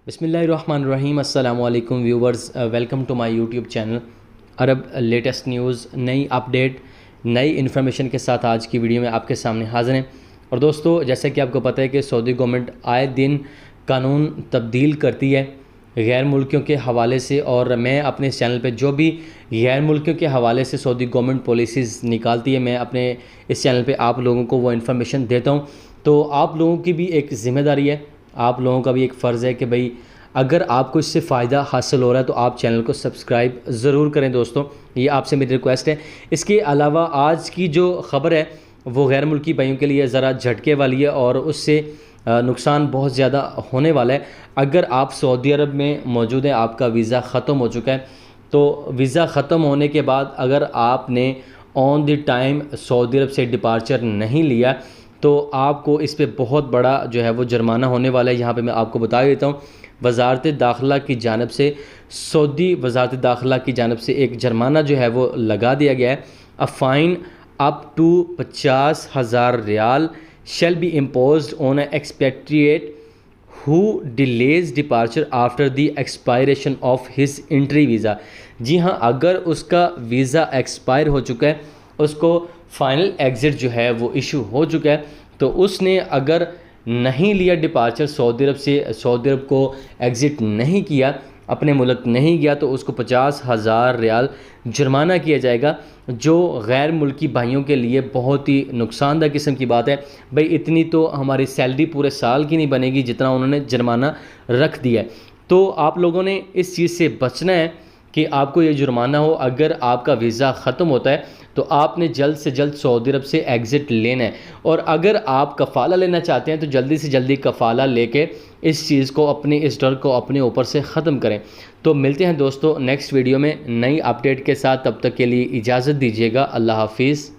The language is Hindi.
बिस्मिल्लाहिर्रहमानिर्रहीम अस्सलामु अलैकुम viewers, welcome to my YouTube channel. अरब लेटेस्ट न्यूज़, नई अपडेट, नई इन्फॉर्मेशन के साथ आज की वीडियो में आपके सामने हाज़िर हैं। और दोस्तों, जैसे कि आपको पता है कि सऊदी गवर्नमेंट आए दिन कानून तब्दील करती है गैर मुल्कियों के हवाले से, और मैं अपने इस चैनल पे जो भी गैर मुल्कियों के हवाले से सऊदी गवर्नमेंट पॉलिसीज़ निकालती है, मैं अपने इस चैनल पे आप लोगों को वो इन्फॉर्मेशन देता हूँ। तो आप लोगों की भी एक ज़िम्मेदारी है, आप लोगों का भी एक फ़र्ज़ है कि भाई अगर आपको इससे फ़ायदा हासिल हो रहा है तो आप चैनल को सब्सक्राइब ज़रूर करें। दोस्तों, ये आपसे मेरी रिक्वेस्ट है। इसके अलावा आज की जो ख़बर है वो गैर मुल्की भाइयों के लिए ज़रा झटके वाली है और उससे नुकसान बहुत ज़्यादा होने वाला है। अगर आप सऊदी अरब में मौजूद हैं, आपका वीज़ा ख़त्म हो चुका है, तो वीज़ा ख़त्म होने के बाद अगर आपने ऑन द टाइम सऊदी अरब से डिपार्चर नहीं लिया तो आपको इस पे बहुत बड़ा जो है वो जुर्माना होने वाला है। यहाँ पे मैं आपको बता देता हूँ, वज़ारत दाखिला की जानब से, सऊदी वज़ारत दाखिला की जानब से एक जुर्माना जो है वो लगा दिया गया है। A fine up to 50,000 riyal shall be imposed on an expatriate who delays departure after the expiration of his entry visa। जी हाँ, अगर उसका वीज़ा एक्सपायर हो चुका है, उसको फाइनल एग्ज़िट जो है वो इशू हो चुका है, तो उसने अगर नहीं लिया डिपार्चर सऊदी अरब से, सऊदी अरब को एग्ज़िट नहीं किया, अपने मुल्क नहीं गया, तो उसको 50,000 रियाल जुर्माना किया जाएगा, जो गैर मुल्की भाइयों के लिए बहुत ही नुकसानदा किस्म की बात है। भाई इतनी तो हमारी सैलरी पूरे साल की नहीं बनेगी जितना उन्होंने जुर्माना रख दिया है। तो आप लोगों ने इस चीज़ से बचना है कि आपको ये जुर्माना हो। अगर आपका वीज़ा ख़त्म होता है तो आपने जल्द से जल्द सऊदी अरब से एग्ज़िट लेना है, और अगर आप कफ़ाला लेना चाहते हैं तो जल्दी से जल्दी कफ़ाला लेके इस चीज़ को, अपने इस डर को अपने ऊपर से ख़त्म करें। तो मिलते हैं दोस्तों नेक्स्ट वीडियो में नई अपडेट के साथ, तब तक के लिए इजाज़त दीजिएगा। अल्लाह हाफिज़।